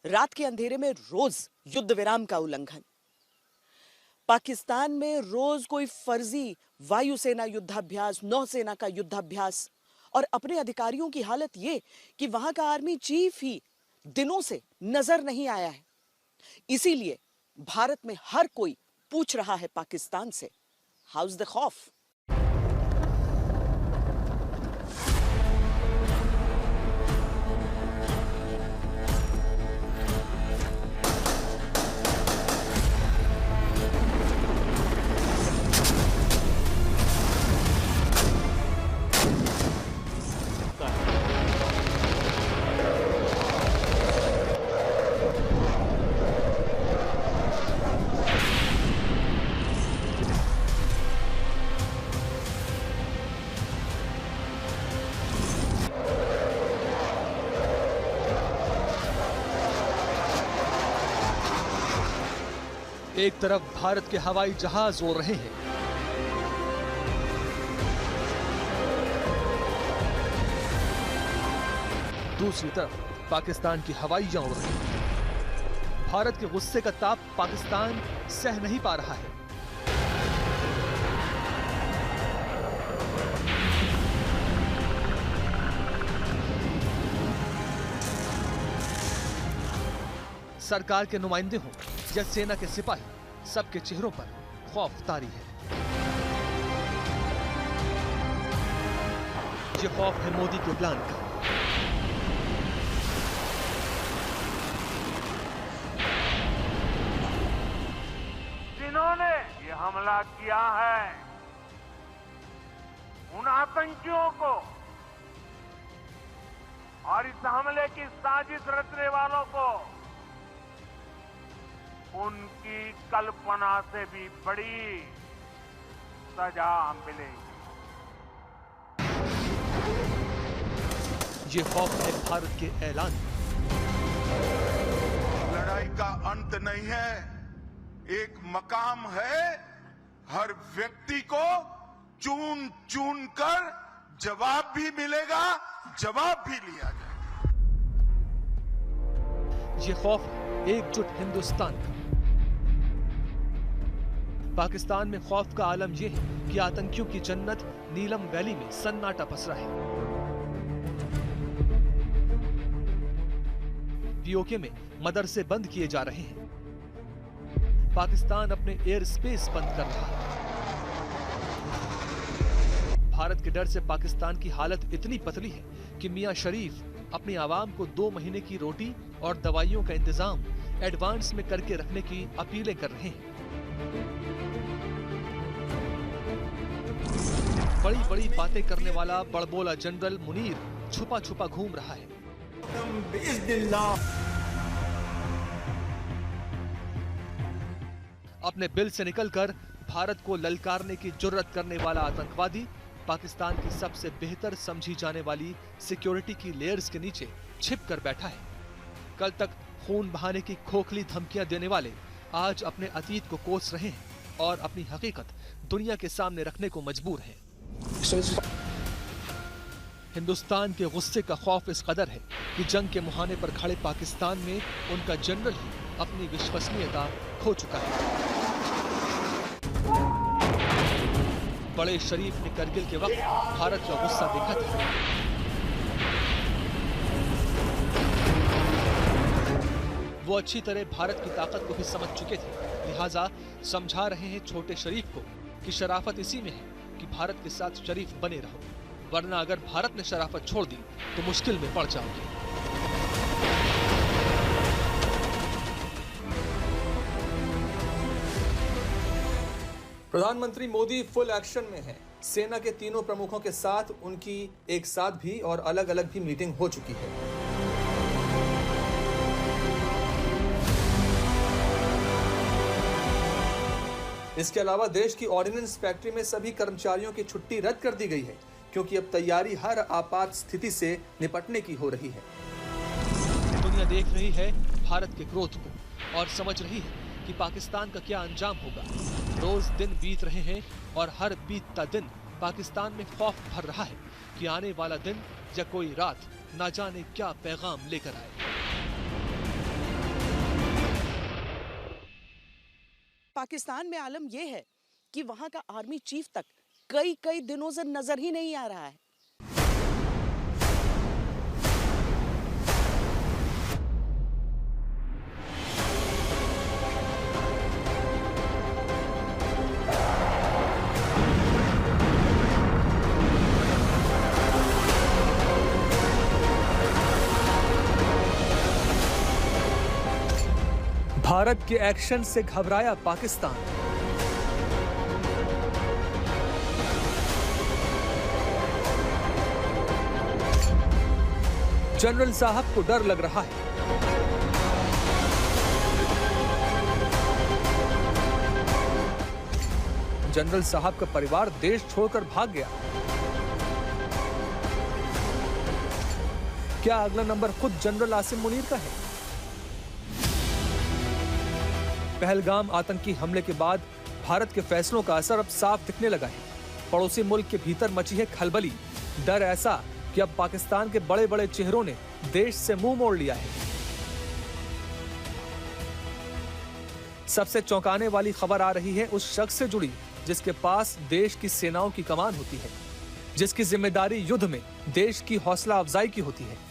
रात के अंधेरे में रोज युद्ध विराम का उल्लंघन। पाकिस्तान में रोज कोई फर्जी वायुसेना युद्धाभ्यास, नौसेना का युद्धाभ्यास, और अपने अधिकारियों की हालत ये कि वहां का आर्मी चीफ ही दिनों से नजर नहीं आया है। इसीलिए भारत में हर कोई पूछ रहा है पाकिस्तान से, हाउस द खौफ। एक तरफ भारत के हवाई जहाज उड़ रहे हैं, दूसरी तरफ पाकिस्तान की हवाइयां उड़ रही हैं। भारत के गुस्से का ताप पाकिस्तान सह नहीं पा रहा है। सरकार के नुमाइंदे हों या सेना के सिपाही, सबके चेहरों पर खौफ तारी है। ये खौफ है मोदी के प्लान का। जिन्होंने ये हमला किया है, उन आतंकियों को और इस हमले की साजिश रचने वालों को उनकी कल्पना से भी बड़ी सजा मिलेगी। ये खौफ है भारत के ऐलान। लड़ाई का अंत नहीं है, एक मकाम है। हर व्यक्ति को चुन चुन कर जवाब भी मिलेगा, जवाब भी लिया जाएगा। ये खौफ एकजुट हिंदुस्तान का। पाकिस्तान में खौफ का आलम यह है कि आतंकियों की जन्नत नीलम वैली में सन्नाटा पसरा है। पीओके में मदरसे बंद किए जा रहे हैं। पाकिस्तान अपने एयर स्पेस बंद कर रहा है। भारत के डर से पाकिस्तान की हालत इतनी पतली है कि मियां शरीफ अपनी आवाम को 2 महीने की रोटी और दवाइयों का इंतजाम एडवांस में करके रखने की अपीलें कर रहे हैं। बड़ी बड़ी बातें करने वाला बड़बोला जनरल मुनीर छुपा छुपा घूम रहा है। अपने बिल से निकलकर भारत को ललकारने की जुर्रत करने वाला आतंकवादी पाकिस्तान की सबसे बेहतर समझी जाने वाली सिक्योरिटी की लेयर्स के नीचे छिप कर बैठा है। कल तक खून बहाने की खोखली धमकियां देने वाले आज अपने अतीत को कोस रहे हैं और अपनी हकीकत दुनिया के सामने रखने को मजबूर हैं। हिंदुस्तान के गुस्से का खौफ इस कदर है कि जंग के मुहाने पर खड़े पाकिस्तान में उनका जनरल ही अपनी विश्वसनीयता खो चुका है। बड़े शरीफ ने करगिल के वक्त भारत का गुस्सा देखा था। वो अच्छी तरह भारत की ताकत को भी समझ चुके थे, लिहाजा समझा रहे हैं छोटे शरीफ को कि शराफत इसी में है कि भारत के साथ शरीफ बने रहो, वरना अगर भारत ने शराफत छोड़ दी तो मुश्किल में पड़ जाओगे। प्रधानमंत्री मोदी फुल एक्शन में हैं। सेना के तीनों प्रमुखों के साथ उनकी एक साथ भी और अलग अलग भी मीटिंग हो चुकी है। इसके अलावा देश की ऑर्डिनेंस फैक्ट्री में सभी कर्मचारियों की छुट्टी रद्द कर दी गई है, क्योंकि अब तैयारी हर आपात स्थिति से निपटने की हो रही है। दुनिया देख रही है भारत के क्रोध को और समझ रही है कि पाकिस्तान का क्या अंजाम होगा। रोज दिन बीत रहे हैं और हर बीतता दिन पाकिस्तान में खौफ भर रहा है कि आने वाला दिन या कोई रात ना जाने क्या पैगाम लेकर आए। पाकिस्तान में आलम यह है कि वहां का आर्मी चीफ तक कई कई दिनों से नजर ही नहीं आ रहा है। भारत के एक्शन से घबराया पाकिस्तान। जनरल साहब को डर लग रहा है। जनरल साहब का परिवार देश छोड़कर भाग गया। क्या अगला नंबर खुद जनरल आसिम मुनीर का है? पहलगाम आतंकी हमले के बाद भारत के फैसलों का असर अब साफ दिखने लगा है। पड़ोसी मुल्क के भीतर मची है खलबली। डर ऐसा कि अब पाकिस्तान के बड़े बड़े चेहरों ने देश से मुंह मोड़ लिया है। सबसे चौंकाने वाली खबर आ रही है उस शख्स से जुड़ी जिसके पास देश की सेनाओं की कमान होती है, जिसकी जिम्मेदारी युद्ध में देश की हौसला अफजाई की होती है।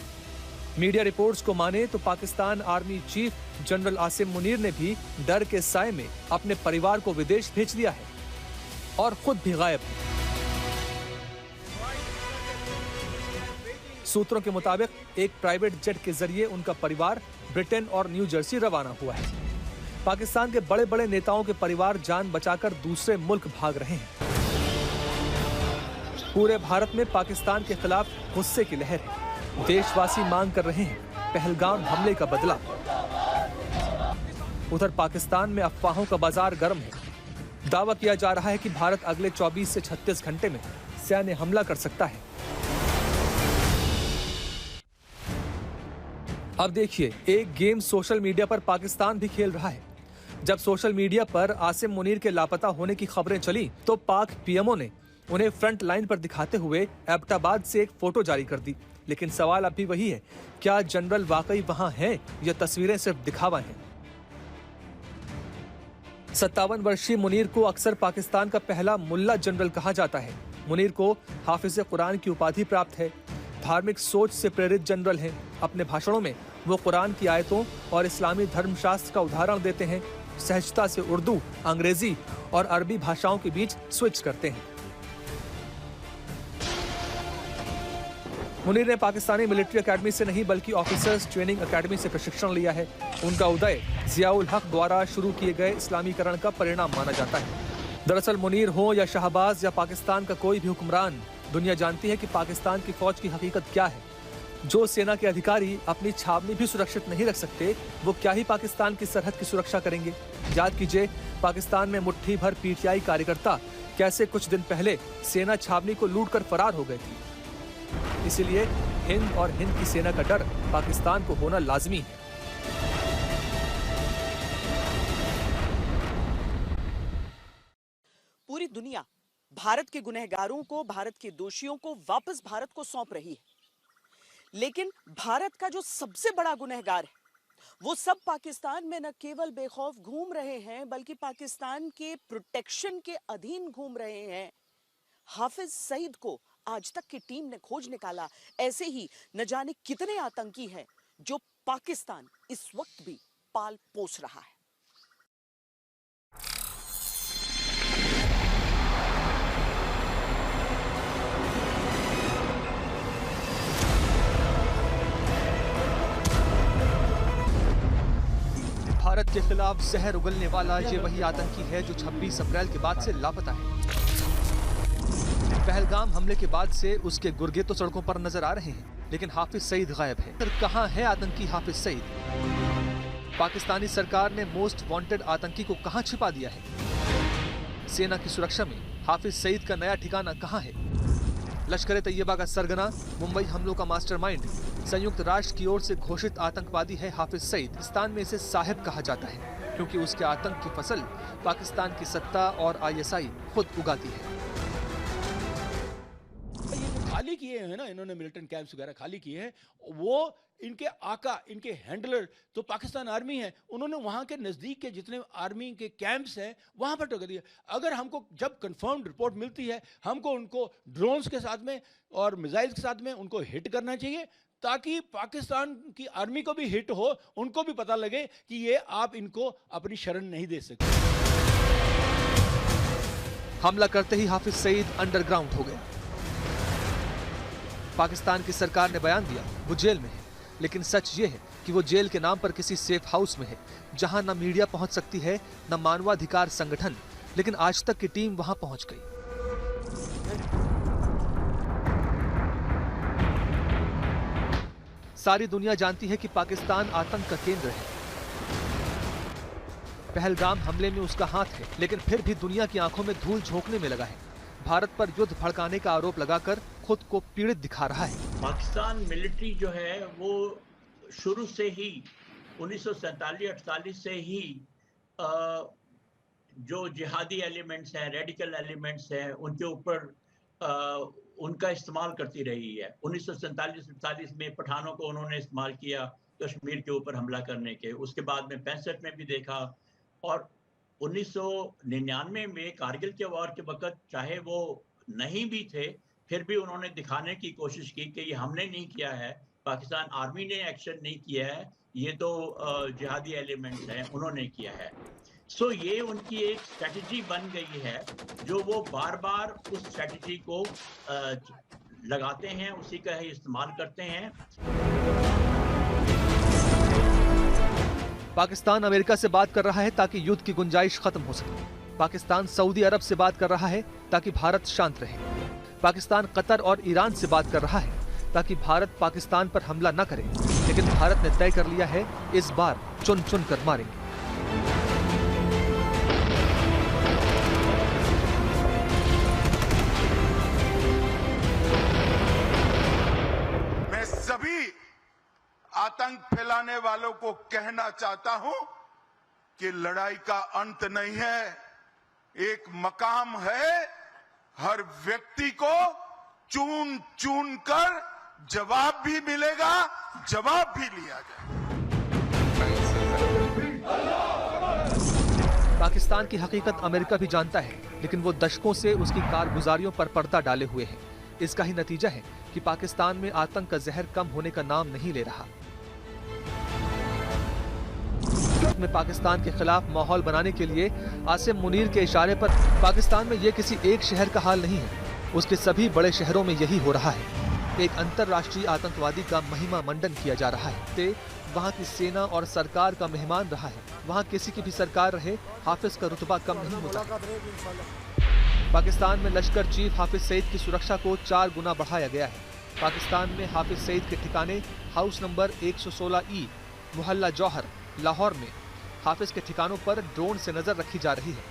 मीडिया रिपोर्ट्स को माने तो Pakistan army chief general Asim Munir ने भी डर के साए में अपने परिवार को विदेश भेज दिया है और खुद भी गायब है। सूत्रों के मुताबिक एक प्राइवेट जेट के जरिए उनका परिवार ब्रिटेन और न्यू जर्सी रवाना हुआ है। पाकिस्तान के बड़े बड़े नेताओं के परिवार जान बचाकर दूसरे मुल्क भाग रहे हैं। पूरे भारत में पाकिस्तान के खिलाफ गुस्से की लहर है। देशवासी मांग कर रहे हैं पहलगाम हमले का बदला। उधर पाकिस्तान में अफवाहों का बाजार गर्म है। दावा किया जा रहा है कि भारत अगले 24 से 36 घंटे में सैन्य हमला कर सकता है। अब देखिए, एक गेम सोशल मीडिया पर पाकिस्तान भी खेल रहा है। जब सोशल मीडिया पर आसिम मुनीर के लापता होने की खबरें चली तो पाक पीएमओ ने उन्हें फ्रंट लाइन पर दिखाते हुए एबटाबाद से एक फोटो जारी कर दी। लेकिन सवाल अब भी वही है, क्या जनरल वाकई वहां हैं या तस्वीरें सिर्फ दिखावा हैं? 57 वर्षीय मुनीर को अक्सर पाकिस्तान का पहला मुल्ला जनरल कहा जाता है। मुनीर को हाफिज कुरान की उपाधि प्राप्त है। धार्मिक सोच से प्रेरित जनरल हैं। अपने भाषणों में वो कुरान की आयतों और इस्लामी धर्मशास्त्र का उदाहरण देते हैं। सहजता से उर्दू, अंग्रेजी और अरबी भाषाओं के बीच स्विच करते हैं। मुनीर ने पाकिस्तानी मिलिट्री एकेडमी से नहीं बल्कि ऑफिसर्स ट्रेनिंग एकेडमी से प्रशिक्षण लिया है। उनका उदय जियाउल हक द्वारा शुरू किए गए इस्लामीकरण का परिणाम माना जाता है। दरअसल मुनीर हो या शाहबाज या पाकिस्तान का कोई भी हुक्मरान, दुनिया जानती है कि पाकिस्तान की फौज की हकीकत क्या है। जो सेना के अधिकारी अपनी छावनी भी सुरक्षित नहीं रख सकते, वो क्या ही पाकिस्तान की सरहद की सुरक्षा करेंगे। याद कीजिए, पाकिस्तान में मुट्ठी भर पीटीआई कार्यकर्ता कैसे कुछ दिन पहले सेना छावनी को लूटकर फरार हो गए थे। इसीलिए हिंद और हिंद की सेना का डर पाकिस्तान को होना लाजमी है। पूरी दुनिया भारत के गुनहगारों को, भारत के दोषियों को वापस भारत को सौंप रही है। लेकिन भारत का जो सबसे बड़ा गुनहगार है, वो सब पाकिस्तान में न केवल बेखौफ घूम रहे हैं बल्कि पाकिस्तान के प्रोटेक्शन के अधीन घूम रहे हैं। हाफिज सईद को आज तक की टीम ने खोज निकाला। ऐसे ही न जाने कितने आतंकी हैं जो पाकिस्तान इस वक्त भी पाल पोस रहा है। भारत के खिलाफ जहर उगलने वाला ये वही आतंकी है जो 26 अप्रैल के बाद से लापता है। पहलगाम हमले के बाद से उसके गुर्गे तो सड़कों पर नजर आ रहे हैं, लेकिन हाफिज सईद गायब है। फिर कहां है आतंकी हाफिज सईद? पाकिस्तानी सरकार ने मोस्ट वांटेड आतंकी को कहां छिपा दिया है? सेना की सुरक्षा में हाफिज सईद का नया ठिकाना कहां है? लश्कर तैयबा का सरगना, मुंबई हमलों का मास्टरमाइंड, संयुक्त राष्ट्र की ओर से घोषित आतंकवादी है हाफिज सईद। पाकिस्तान में इसे साहिब कहा जाता है क्योंकि उसके आतंक की फसल पाकिस्तान की सत्ता और आईएसआई खुद उगाती है। खाली किए हैं ना इन्होंने, मिलिटेंट कैंप्स वगैरह खाली किए हैं, वो इनके आका, इनके हैंडलर तो पाकिस्तान आर्मी है, उन्होंने वहाँ के नज़दीक के जितने आर्मी के कैंप्स हैं वहाँ पर टोक दिया। अगर हमको जब कंफर्म्ड रिपोर्ट मिलती है, हमको उनको ड्रोन्स के साथ में और मिसाइल्स के साथ में उनको हिट करना चाहिए, ताकि पाकिस्तान की आर्मी को भी हिट हो, उनको भी पता लगे कि ये आप इनको अपनी शरण नहीं दे सकते। हमला करते ही हाफिज सईद अंडरग्राउंड हो गया। पाकिस्तान की सरकार ने बयान दिया वो जेल में है, लेकिन सच ये है कि वो जेल के नाम पर किसी सेफ हाउस में है, जहां न मीडिया पहुंच सकती है न मानवाधिकार संगठन, लेकिन आज तक की टीम वहां पहुंच गई। सारी दुनिया जानती है कि पाकिस्तान आतंक का केंद्र है। पहलगाम हमले में उसका हाथ है, लेकिन फिर भी दुनिया की आंखों में धूल झोंकने में लगा है। भारत पर युद्ध भड़काने का आरोप लगाकर खुद को पीड़ित दिखा रहा है। पाकिस्तान मिलिट्री जो है वो शुरू से ही 1947-48 से ही जो जिहादी एलिमेंट्स हैं, रेडिकल एलिमेंट्स हैं, उनके ऊपर उनका इस्तेमाल करती रही है। 1947-48 में पठानों को उन्होंने इस्तेमाल किया कश्मीर के ऊपर हमला करने के, उसके बाद में 65 में भी देखा, और 1999 में कारगिल के वॉर के वक्त चाहे वो नहीं भी थे, फिर भी उन्होंने दिखाने की कोशिश की कि ये हमने नहीं किया है, पाकिस्तान आर्मी ने एक्शन नहीं किया है, ये तो जिहादी एलिमेंट्स हैं उन्होंने किया है। सो ये उनकी एक स्ट्रेटजी बन गई है, जो वो बार बार उस स्ट्रेटजी को लगाते हैं, उसी का ही इस्तेमाल करते हैं। पाकिस्तान अमेरिका से बात कर रहा है ताकि युद्ध की गुंजाइश खत्म हो सके। पाकिस्तान सऊदी अरब से बात कर रहा है ताकि भारत शांत रहे। पाकिस्तान कतर और ईरान से बात कर रहा है ताकि भारत पाकिस्तान पर हमला न करे, लेकिन भारत ने तय कर लिया है इस बार चुन चुन कर मारेंगे। मैं सभी आतंक फैलाने वालों को कहना चाहता हूं कि लड़ाई का अंत नहीं है, एक मकाम है। हर व्यक्ति को चुन चुन कर जवाब भी मिलेगा, जवाब भी लिया जाएगा। पाकिस्तान की हकीकत अमेरिका भी जानता है, लेकिन वो दशकों से उसकी कारगुजारियों पर पर्दा डाले हुए है। इसका ही नतीजा है कि पाकिस्तान में आतंक का जहर कम होने का नाम नहीं ले रहा। में पाकिस्तान के खिलाफ माहौल बनाने के लिए आसिम मुनीर के इशारे पर पाकिस्तान में ये किसी एक शहर का हाल नहीं है, उसके सभी बड़े शहरों में यही हो रहा है। एक अंतर्राष्ट्रीय आतंकवादी का महिमा मंडन किया जा रहा है। ते वहाँ की सेना और सरकार का मेहमान रहा है। वहाँ किसी की भी सरकार रहे, हाफिज का रुतबा कम नहीं होता। पाकिस्तान में लश्कर चीफ हाफिज सईद की सुरक्षा को 4 गुना बढ़ाया गया है। पाकिस्तान में हाफिज सईद के ठिकाने हाउस नंबर 116E, मोहल्ला जौहर, लाहौर में हाफिज के ठिकानों पर ड्रोन से नजर रखी जा रही है।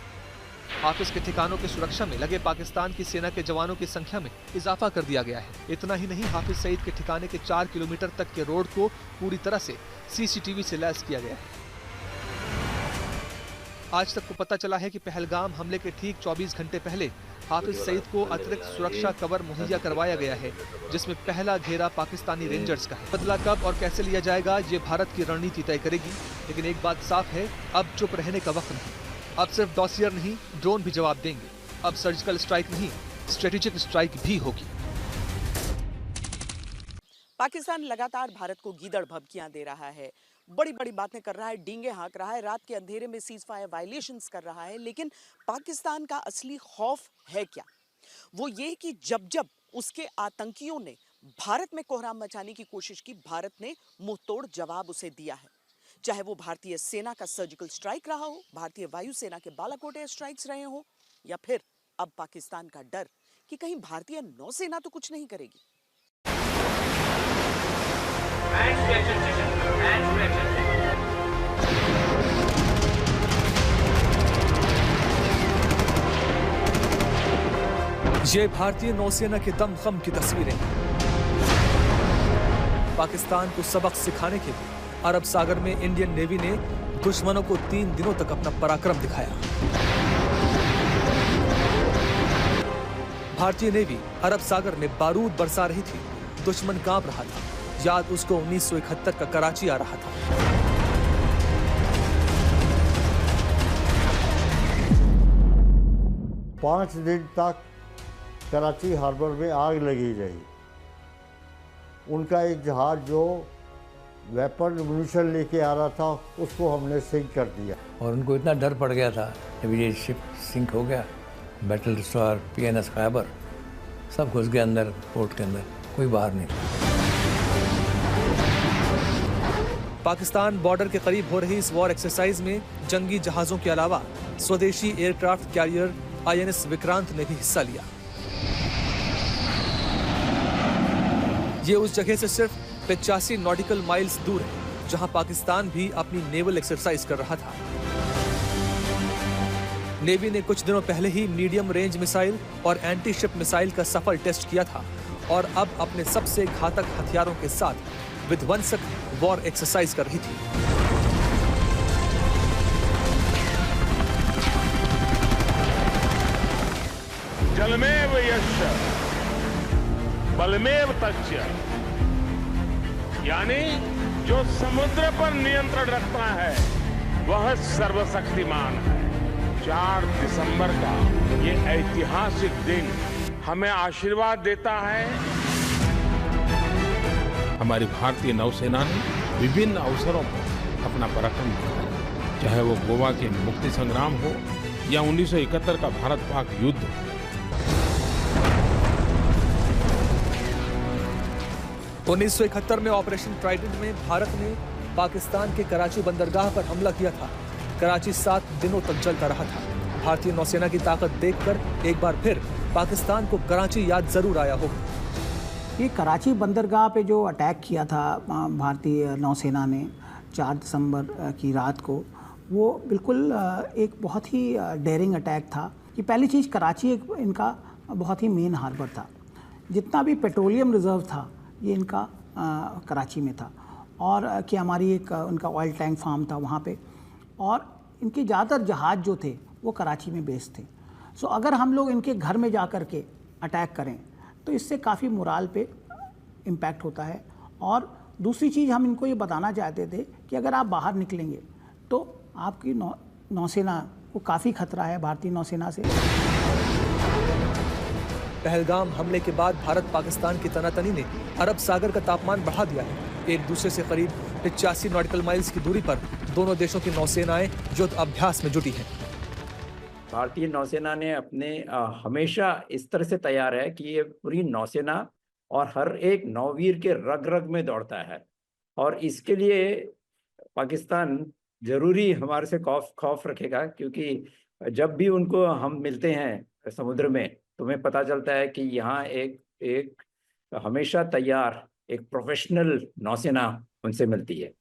हाफिज के ठिकानों की सुरक्षा में लगे पाकिस्तान की सेना के जवानों की संख्या में इजाफा कर दिया गया है। इतना ही नहीं, हाफिज सईद के ठिकाने के 4 किलोमीटर तक के रोड को पूरी तरह से CCTV से लैस किया गया है। आज तक को पता चला है कि पहलगाम हमले के ठीक 24 घंटे पहले हाफिज सईद को अतिरिक्त सुरक्षा कवर मुहैया करवाया गया है, जिसमें पहला घेरा पाकिस्तानी रेंजर्स का है। बदला कब और कैसे लिया जाएगा, ये भारत की रणनीति तय करेगी। लेकिन एक बात साफ है, अब चुप रहने का वक्त नहीं। अब सिर्फ डॉसियर नहीं, ड्रोन भी जवाब देंगे। अब सर्जिकल स्ट्राइक नहीं, स्ट्रेटेजिक स्ट्राइक भी होगी। पाकिस्तान लगातार भारत को गीदड़ भभकियां दे रहा है, बड़ी बड़ी बातें कर रहा है, डींगे हाँक रहा है, रात के अंधेरे में सीज फायर वायलेशंस कर रहा है। लेकिन पाकिस्तान का असली खौफ है क्या? वो ये कि जब जब उसके आतंकियों ने भारत में कोहराम मचाने की कोशिश की, भारत ने मुंहतोड़ जवाब उसे दिया है। चाहे वो भारतीय सेना का सर्जिकल स्ट्राइक रहा हो, भारतीय वायुसेना के बालाकोट एयर स्ट्राइक्स रहे हो, या फिर अब पाकिस्तान का डर कि कहीं भारतीय नौसेना तो कुछ नहीं करेगी। ये भारतीय नौसेना के दमखम की तस्वीरें। पाकिस्तान को सबक सिखाने के लिए अरब सागर में इंडियन नेवी ने दुश्मनों को 3 दिनों तक अपना पराक्रम दिखाया। भारतीय नेवी अरब सागर में बारूद बरसा रही थी। दुश्मन कांप रहा था। याद उसको 1971 का कराची आ रहा था। पाँच दिन तक कराची हार्बर में आग लगी रही। उनका एक जहाज जो वेपन म्यूनिशन लेके आ रहा था उसको हमने सिंक कर दिया। और उनको इतना डर पड़ गया था जब ये शिप सिंक हो गया, बैटल डिस्ट्रॉयर PNS खैबर सब घुस गए अंदर, पोर्ट के अंदर, कोई बाहर नहीं था। पाकिस्तान बॉर्डर के करीब हो रही इस वॉर एक्सरसाइज में जंगी जहाजों के अलावा स्वदेशी एयरक्राफ्ट कैरियर INS विक्रांत ने भी हिस्सा लिया। ये उस जगह से सिर्फ 85 नॉटिकल माइल्स दूर है जहां पाकिस्तान भी अपनी नेवल एक्सरसाइज कर रहा था। नेवी ने कुछ दिनों पहले ही मीडियम रेंज मिसाइल और एंटी शिप मिसाइल का सफल टेस्ट किया था और अब अपने सबसे घातक हथियारों के साथ विध्वंसक वॉर एक्सरसाइज कर रही थी। जलमेव यस्य बलमेव तस्य, यानी जो समुद्र पर नियंत्रण रखता है वह सर्वशक्तिमान है। 4 दिसंबर का ये ऐतिहासिक दिन हमें आशीर्वाद देता है। हमारी भारतीय नौसेना ने विभिन्न अवसरों पर अपना पराक्रम दिखाया, चाहे वो गोवा के मुक्ति संग्राम हो या 1971 का भारत पाक युद्ध हो। तो 1971 में ऑपरेशन ट्राइडेंट में भारत ने पाकिस्तान के कराची बंदरगाह पर हमला किया था। कराची 7 दिनों तक जलता रहा था। भारतीय नौसेना की ताकत देखकर एक बार फिर पाकिस्तान को कराची याद जरूर आया होगा। ये कराची बंदरगाह पे जो अटैक किया था भारतीय नौसेना ने 4 दिसंबर की रात को, वो बिल्कुल एक बहुत ही डेयरिंग अटैक था। कि पहली चीज़, कराची एक इनका बहुत ही मेन हार्बर था। जितना भी पेट्रोलियम रिजर्व था ये इनका कराची में था, और कि हमारी एक उनका ऑयल टैंक फार्म था वहाँ पे, और इनके ज़्यादातर जहाज़ जो थे वो कराची में बेस थे। सो अगर हम लोग इनके घर में जा कर के अटैक करें तो इससे काफ़ी मोराल पे इम्पैक्ट होता है। और दूसरी चीज़ हम इनको ये बताना चाहते थे कि अगर आप बाहर निकलेंगे तो आपकी नौसेना को काफ़ी खतरा है, भारतीय नौसेना से। पहलगाम हमले के बाद भारत पाकिस्तान की तनातनी ने अरब सागर का तापमान बढ़ा दिया है। एक दूसरे से करीब 85 नॉटिकल माइल्स की दूरी पर दोनों देशों की नौसेनाएं युद्ध अभ्यास में जुटी हैं। भारतीय नौसेना ने अपने हमेशा इस तरह से तैयार है कि ये पूरी नौसेना और हर एक नौवीर के रग रग में दौड़ता है, और इसके लिए पाकिस्तान जरूरी हमारे से खौफ रखेगा, क्योंकि जब भी उनको हम मिलते हैं समुद्र में तो हमें पता चलता है कि यहाँ एक हमेशा तैयार एक प्रोफेशनल नौसेना उनसे मिलती है।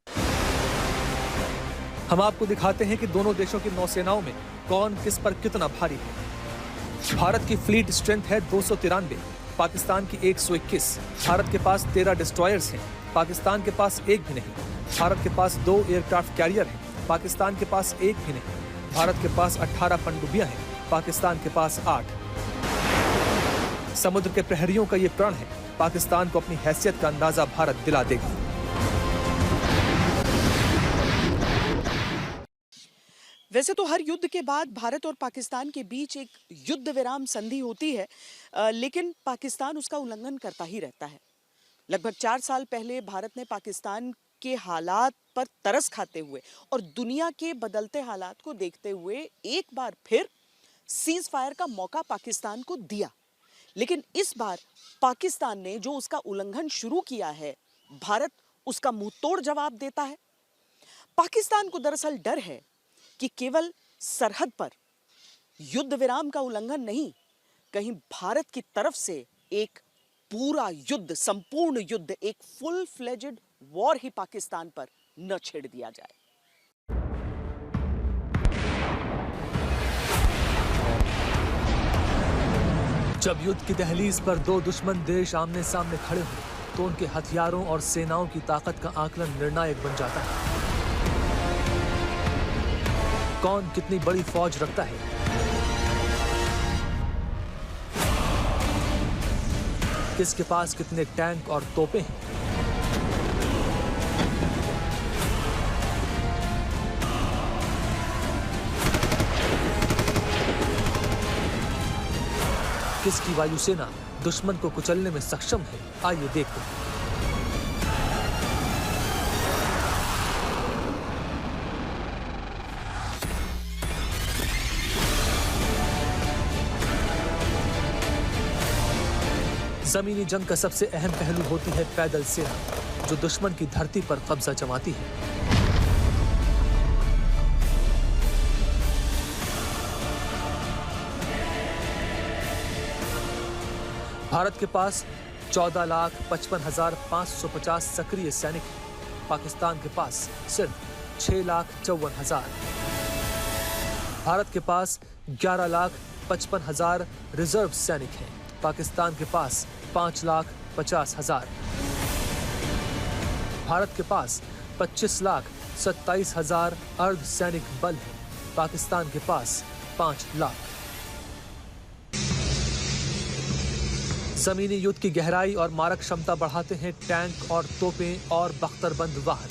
हम आपको दिखाते हैं कि दोनों देशों की नौसेनाओं में कौन किस पर कितना भारी है। भारत की फ्लीट स्ट्रेंथ है 293, पाकिस्तान की 121। भारत के पास 13 डिस्ट्रॉयर्स हैं, पाकिस्तान के पास एक भी नहीं। भारत के पास 2 एयरक्राफ्ट कैरियर हैं, पाकिस्तान के पास एक भी नहीं। भारत के पास 18 पनडुब्बियां हैं, पाकिस्तान के पास 8। समुद्र के प्रहरियों का ये प्रण है, पाकिस्तान को अपनी हैसियत का अंदाजा भारत दिला देगा। वैसे तो हर युद्ध के बाद भारत और पाकिस्तान के बीच एक युद्ध विराम संधि होती है, लेकिन पाकिस्तान उसका उल्लंघन करता ही रहता है। लगभग 4 साल पहले भारत ने पाकिस्तान के हालात पर तरस खाते हुए और दुनिया के बदलते हालात को देखते हुए एक बार फिर सीज फायर का मौका पाकिस्तान को दिया। लेकिन इस बार पाकिस्तान ने जो उसका उल्लंघन शुरू किया है, भारत उसका मुंहतोड़ जवाब देता है। पाकिस्तान को दरअसल डर है कि केवल सरहद पर युद्ध विराम का उल्लंघन नहीं, कहीं भारत की तरफ से एक पूरा युद्ध, संपूर्ण युद्ध, एक फुल फ्लेजेड वॉर ही पाकिस्तान पर न छेड़ दिया जाए। जब युद्ध की दहलीज पर 2 दुश्मन देश आमने सामने खड़े हो तो उनके हथियारों और सेनाओं की ताकत का आकलन निर्णायक बन जाता है। कौन कितनी बड़ी फौज रखता है, किसके पास कितने टैंक और तोपें हैं। किसकी वायुसेना दुश्मन को कुचलने में सक्षम है, आइए देखते हैं। जमीनी जंग का सबसे अहम पहलू होती है पैदल सेना, जो दुश्मन की धरती पर कब्जा जमाती है। भारत के पास 14,55,550 सक्रिय सैनिक हैं। पाकिस्तान के पास सिर्फ 6,54,000। भारत के पास 11,55,000 रिजर्व सैनिक हैं। पाकिस्तान के पास 5,50,000। भारत के पास 25,27,000 अर्ध सैनिक बल है। पाकिस्तान के पास 5 लाख। जमीनी युद्ध की गहराई और मारक क्षमता बढ़ाते हैं टैंक और तोपें और बख्तरबंद वाहन।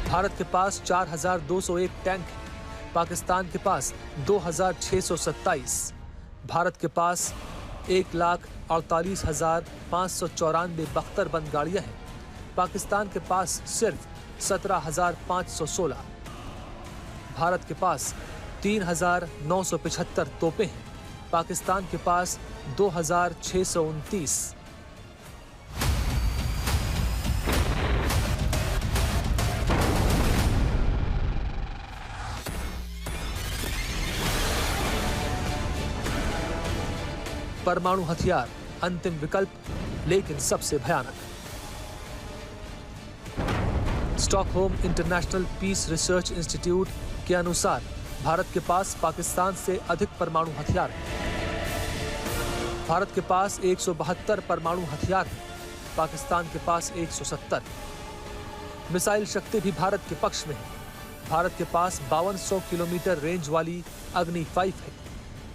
भारत के पास 4,201 टैंक हैं। पाकिस्तान के पास 2,627। भारत के पास 1,48,594 बख्तरबंद गाड़ियां हैं। पाकिस्तान के पास सिर्फ 17,516। भारत के पास 3,975 तोपें हैं। पाकिस्तान के पास 2,629। परमाणु हथियार अंतिम विकल्प, लेकिन सबसे भयानक। Stockholm international peace research institute के अनुसार भारत के पास पाकिस्तान से अधिक परमाणु हथियार हैं। भारत के पास 172 परमाणु हथियार हैं। पाकिस्तान के पास 170। मिसाइल शक्ति भी भारत के पक्ष में है। भारत के पास 5200 किलोमीटर रेंज वाली अग्नि 5 है।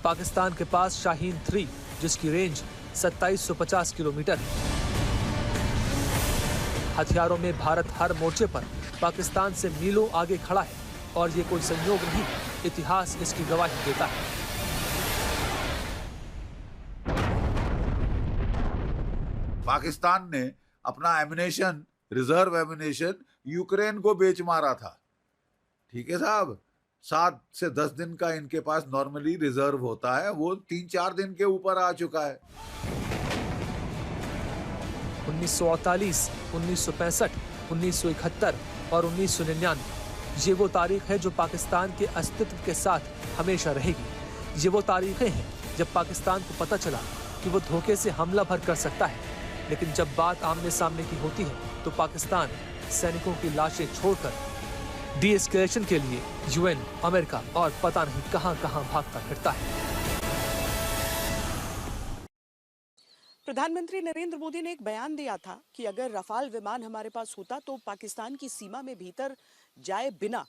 पाकिस्तान के पास शाहीन 3, जिसकी रेंज 2750 किलोमीटर है। हथियारों में भारत हर मोर्चे पर पाकिस्तान से मीलों आगे खड़ा है और ये कोई संयोग नहीं, इतिहास इसकी गवाही देता है। पाकिस्तान ने अपना एमिनेशन, रिजर्व एमिनेशन यूक्रेन को बेच मारा था। ठीक है साहब, 7 से 10 दिन का इनके पास नॉर्मली रिजर्व होता है, वो 3-4 दिन के ऊपर आ चुका है। 1948, 1965, 1971 और 1999 ये वो तारीख है जो पाकिस्तान के अस्तित्व के साथ हमेशा रहेगी। ये वो तारीखें हैं जब पाकिस्तान को पता चला कि वो धोखे से हमला भर कर सकता है, लेकिन जब बात आमने सामने की होती है तो पाकिस्तान सैनिकों की लाशें छोड़कर डी-एस्केलेशन के लिए यूएन, अमेरिका और पता नहीं कहां-कहां भागता फिरता है। प्रधानमंत्री नरेंद्र मोदी ने एक बयान दिया था कि अगर रफाल विमान हमारे पास होता तो पाकिस्तान की सीमा में भीतर जाए बिना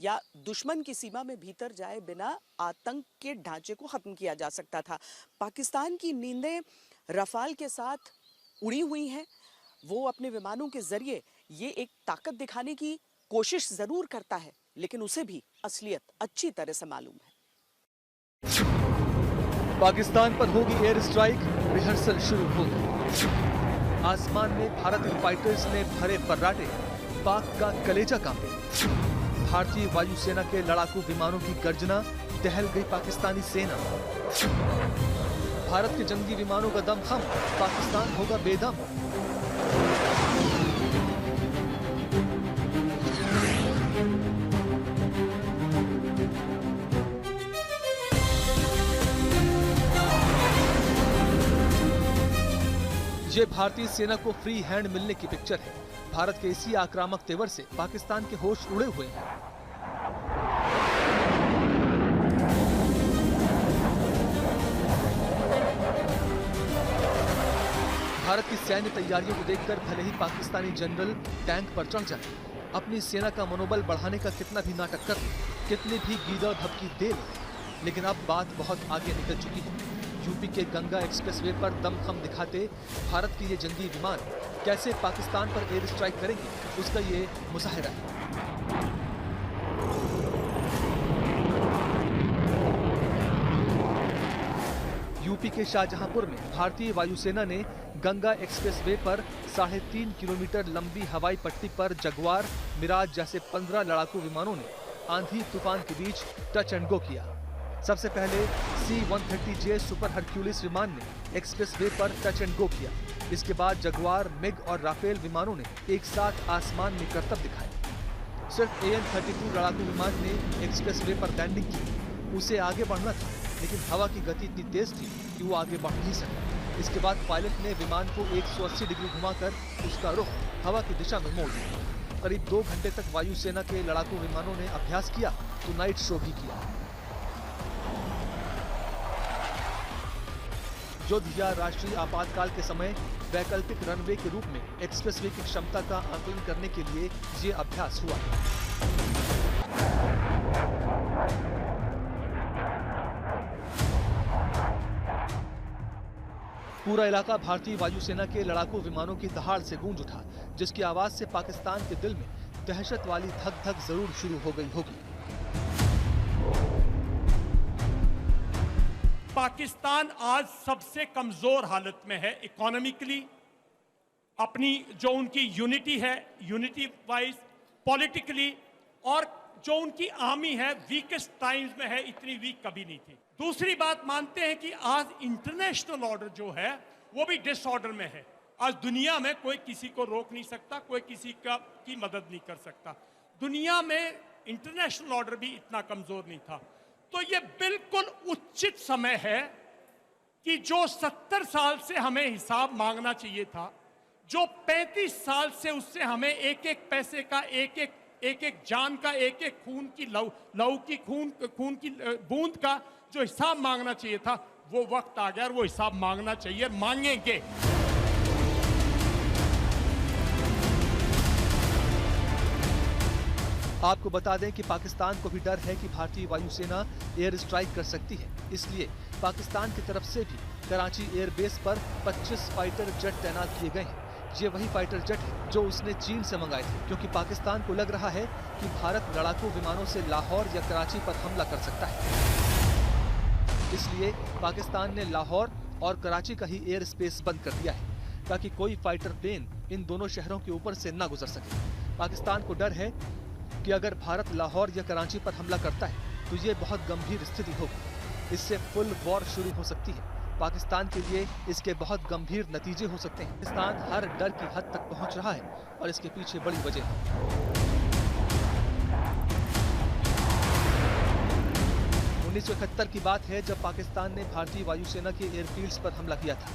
या दुश्मन की सीमा में भीतर जाए बिना आतंक के ढांचे को खत्म किया जा सकता था। पाकिस्तान की नींदें रफाल के साथ उड़ी हुई हैं। वो अपने विमानों के जरिए ये एक ताकत दिखाने की कोशिश जरूर करता है, लेकिन उसे भी असलियत अच्छी तरह से मालूम है। पाकिस्तान पर होगी एयर स्ट्राइक, रिहर्सल शुरू होगी। आसमान में भारतीय फाइटर्स ने भरे फर्राटे, पाक का कलेजा कांपे। भारतीय वायुसेना के लड़ाकू विमानों की गर्जना, दहल गई पाकिस्तानी सेना। भारत के जंगी विमानों का दमखम, पाकिस्तान होगा बेदम। ये भारतीय सेना को फ्री हैंड मिलने की पिक्चर है। भारत के इसी आक्रामक तेवर से पाकिस्तान के होश उड़े हुए हैं। भारत की सैन्य तैयारियों को देखकर भले ही पाकिस्तानी जनरल टैंक पर चढ़ जाए, अपनी सेना का मनोबल बढ़ाने का कितना भी नाटक कर ले, कितनी भी गीदड़ भभकी दे ले, लेकिन अब बात बहुत आगे निकल चुकी है। यूपी के गंगा एक्सप्रेसवे पर दमखम दिखाते भारत के ये जंगी विमान कैसे पाकिस्तान पर एयर स्ट्राइक करेंगे, उसका ये मुजाहिरा है। यूपी के शाहजहांपुर में भारतीय वायुसेना ने गंगा एक्सप्रेसवे पर 3.5 किलोमीटर लंबी हवाई पट्टी पर जगुआर, मिराज जैसे 15 लड़ाकू विमानों ने आंधी तूफान के बीच टच एंड गो किया। सबसे पहले C-130J सुपर हरक्यूलिस विमान ने एक्सप्रेसवे पर टच एंड गो किया। इसके बाद जगुआर, मिग और राफेल विमानों ने एक साथ आसमान में करतब दिखाया। सिर्फ AN-32 लड़ाकू विमान ने एक्सप्रेसवे पर लैंडिंग की। उसे आगे बढ़ना था, लेकिन हवा की गति इतनी तेज थी कि वो आगे बढ़ नहीं सका। इसके बाद पायलट ने विमान को 180 डिग्री घुमाकर उसका रुख हवा की दिशा में मोड़ दिया। करीब 2 घंटे तक वायुसेना के लड़ाकू विमानों ने अभ्यास किया तो नाइट शो भी किया। युद्ध या राष्ट्रीय आपातकाल के समय वैकल्पिक रनवे के रूप में एक्सप्रेसवे की क्षमता का आकलन करने के लिए ये अभ्यास हुआ। पूरा इलाका भारतीय वायुसेना के लड़ाकू विमानों की दहाड़ से गूंज उठा, जिसकी आवाज से पाकिस्तान के दिल में दहशत वाली धक धक जरूर शुरू हो गई होगी। पाकिस्तान आज सबसे कमजोर हालत में है इकोनॉमिकली, अपनी जो उनकी यूनिटी है, यूनिटी वाइज, पॉलिटिकली, और जो उनकी आर्मी है वीकेस्ट टाइम्स में है, इतनी वीक कभी नहीं थी। दूसरी बात मानते हैं कि आज इंटरनेशनल ऑर्डर जो है वो भी डिसऑर्डर में है। आज दुनिया में कोई किसी को रोक नहीं सकता, कोई किसी की मदद नहीं कर सकता। दुनिया में इंटरनेशनल ऑर्डर भी इतना कमजोर नहीं था। तो ये बिल्कुल उचित समय है कि जो 70 साल से हमें हिसाब मांगना चाहिए था, जो 35 साल से उससे हमें एक एक पैसे का, एक एक जान का, एक एक खून की लहू की खून की बूंद का जो हिसाब मांगना चाहिए था, वो वक्त आ गया और वो हिसाब मांगना चाहिए, मांगेंगे। आपको बता दें कि पाकिस्तान को भी डर है कि भारतीय वायुसेना एयर स्ट्राइक कर सकती है। इसलिए पाकिस्तान की तरफ से भी कराची एयरबेस पर 25 फाइटर जेट तैनात किए गए हैं। ये वही फाइटर जेट है जो उसने चीन से मंगाए थे, क्योंकि पाकिस्तान को लग रहा है कि भारत लड़ाकू विमानों से लाहौर या कराची पर हमला कर सकता है। इसलिए पाकिस्तान ने लाहौर और कराची का ही एयर स्पेस बंद कर दिया है, ताकि कोई फाइटर प्लेन इन दोनों शहरों के ऊपर से न गुजर सके। पाकिस्तान को डर है कि अगर भारत लाहौर या कराची पर हमला करता है तो ये बहुत गंभीर स्थिति होगी। इससे फुल वॉर शुरू हो सकती है। पाकिस्तान के लिए इसके बहुत गंभीर नतीजे हो सकते हैं। पाकिस्तान हर डर की हद तक पहुंच रहा है और इसके पीछे बड़ी वजह है। 1971 की बात है जब पाकिस्तान ने भारतीय वायुसेना के एयरफील्ड्स पर हमला किया था।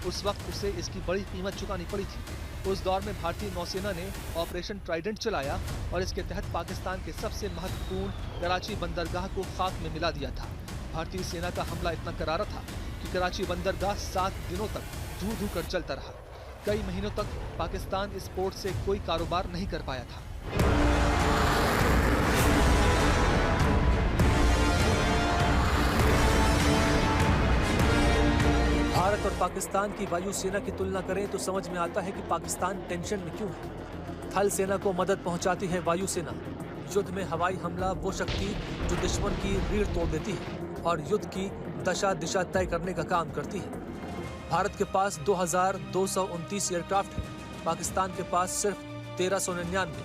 उस वक्त उसे इसकी बड़ी कीमत चुकानी पड़ी थी। उस दौर में भारतीय नौसेना ने ऑपरेशन ट्राइडेंट चलाया और इसके तहत पाकिस्तान के सबसे महत्वपूर्ण कराची बंदरगाह को खाक में मिला दिया था। भारतीय सेना का हमला इतना करारा था कि कराची बंदरगाह 7 दिनों तक धू धू कर चलता रहा। कई महीनों तक पाकिस्तान इस पोर्ट से कोई कारोबार नहीं कर पाया था। भारत और पाकिस्तान की वायुसेना की तुलना करें तो समझ में आता है कि पाकिस्तान टेंशन में क्यों है। थल सेना को मदद पहुंचाती है वायुसेना। युद्ध में हवाई हमला वो शक्ति जो दुश्मन की रीढ़ तोड़ देती है और युद्ध की दशा दिशा तय करने का काम करती है। भारत के पास 2229 एयरक्राफ्ट है, पाकिस्तान के पास सिर्फ 1399।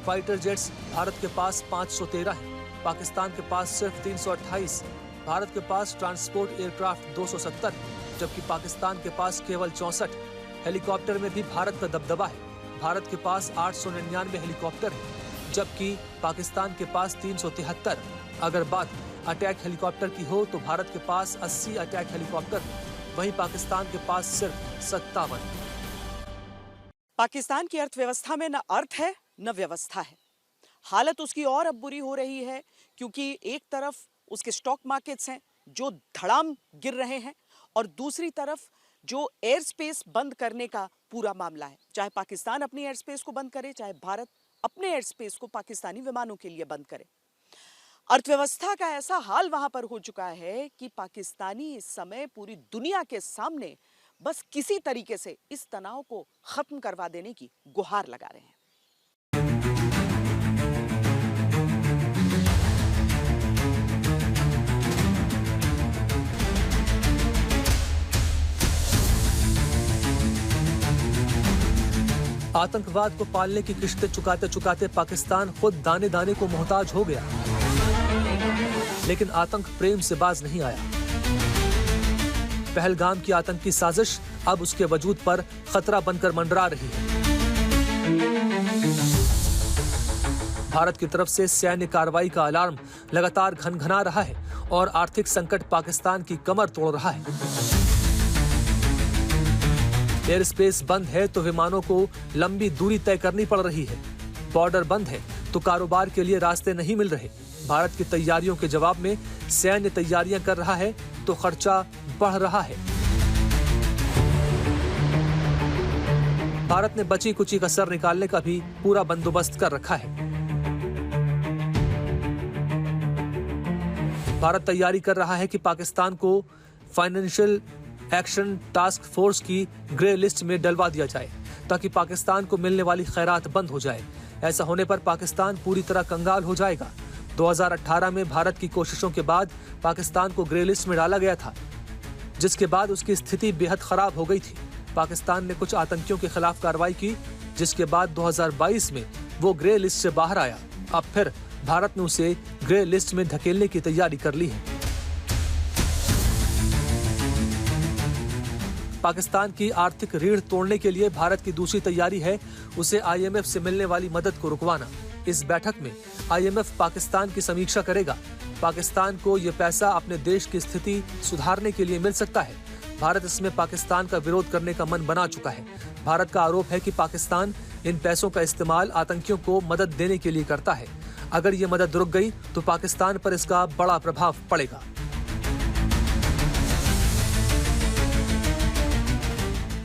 फाइटर जेट्स भारत के पास 513 है, पाकिस्तान के पास सिर्फ 328। भारत के पास ट्रांसपोर्ट एयरक्राफ्ट 270 है, जबकि पाकिस्तान के पास केवल 64। हेलीकॉप्टर में भी भारत का दबदबा है। भारत के पास 899 हेलीकॉप्टर है, जबकि पाकिस्तान के पास 373। अगर बात अटैक हेलीकॉप्टर की हो तो भारत के पास 80 अटैक हेलीकॉप्टर है, वहीं पाकिस्तान के पास सिर्फ 57। पाकिस्तान की अर्थव्यवस्था में न अर्थ है न व्यवस्था है। हालत उसकी और अब बुरी हो रही है, क्योंकि एक तरफ उसके स्टॉक मार्केट्स हैं जो धड़ाम गिर रहे हैं और दूसरी तरफ जो एयर स्पेस बंद करने का पूरा मामला है, चाहे पाकिस्तान अपनी एयर स्पेस को बंद करे, चाहे भारत अपने एयर स्पेस को पाकिस्तानी विमानों के लिए बंद करे। अर्थव्यवस्था का ऐसा हाल वहां पर हो चुका है कि पाकिस्तानी इस समय पूरी दुनिया के सामने बस किसी तरीके से इस तनाव को खत्म करवा देने की गुहार लगा रहे हैं। आतंकवाद को पालने की किश्तें चुकाते चुकाते पाकिस्तान खुद दाने दाने को मोहताज हो गया, लेकिन आतंक प्रेम से बाज नहीं आया। पहलगाम की आतंकी साजिश अब उसके वजूद पर खतरा बनकर मंडरा रही है। भारत की तरफ से सैन्य कार्रवाई का अलार्म लगातार घनघना रहा है और आर्थिक संकट पाकिस्तान की कमर तोड़ रहा है। एयर स्पेस बंद है तो विमानों को लंबी दूरी तय करनी पड़ रही है। बॉर्डर बंद है तो कारोबार के लिए रास्ते नहीं मिल रहे। भारत की तैयारियों के जवाब में सैन्य तैयारियां कर रहा है तो खर्चा बढ़ रहा है। भारत ने बची कुची कसर निकालने का भी पूरा बंदोबस्त कर रखा है। भारत तैयारी कर रहा है कि पाकिस्तान को फाइनेंशियल एक्शन टास्क फोर्स की ग्रे लिस्ट में डलवा दिया जाए ताकि पाकिस्तान को मिलने वाली खैरात बंद हो जाए। ऐसा होने पर पाकिस्तान पूरी तरह कंगाल हो जाएगा। 2018 में भारत की कोशिशों के बाद पाकिस्तान को ग्रे लिस्ट में डाला गया था, जिसके बाद उसकी स्थिति बेहद खराब हो गई थी। पाकिस्तान ने कुछ आतंकियों के खिलाफ कार्रवाई की, जिसके बाद 2022 में वो ग्रे लिस्ट से बाहर आया। अब फिर भारत ने उसे ग्रे लिस्ट में धकेलने की तैयारी कर ली है। पाकिस्तान की आर्थिक रीढ़ तोड़ने के लिए भारत की दूसरी तैयारी है उसे आईएमएफ से मिलने वाली मदद को रुकवाना। इस बैठक में आईएमएफ पाकिस्तान की समीक्षा करेगा। पाकिस्तान को ये पैसा अपने देश की स्थिति सुधारने के लिए मिल सकता है। भारत इसमें पाकिस्तान का विरोध करने का मन बना चुका है। भारत का आरोप है कि पाकिस्तान इन पैसों का इस्तेमाल आतंकियों को मदद देने के लिए करता है। अगर ये मदद रुक गई तो पाकिस्तान पर इसका बड़ा प्रभाव पड़ेगा।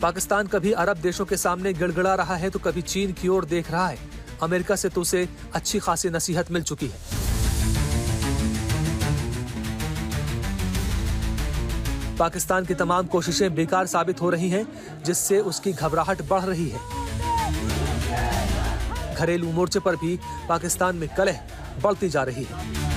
पाकिस्तान कभी अरब देशों के सामने गिड़गिड़ा रहा है तो कभी चीन की ओर देख रहा है। अमेरिका से तो उसे अच्छी खासी नसीहत मिल चुकी है। पाकिस्तान की तमाम कोशिशें बेकार साबित हो रही हैं, जिससे उसकी घबराहट बढ़ रही है। घरेलू मोर्चे पर भी पाकिस्तान में कलह बढ़ती जा रही है।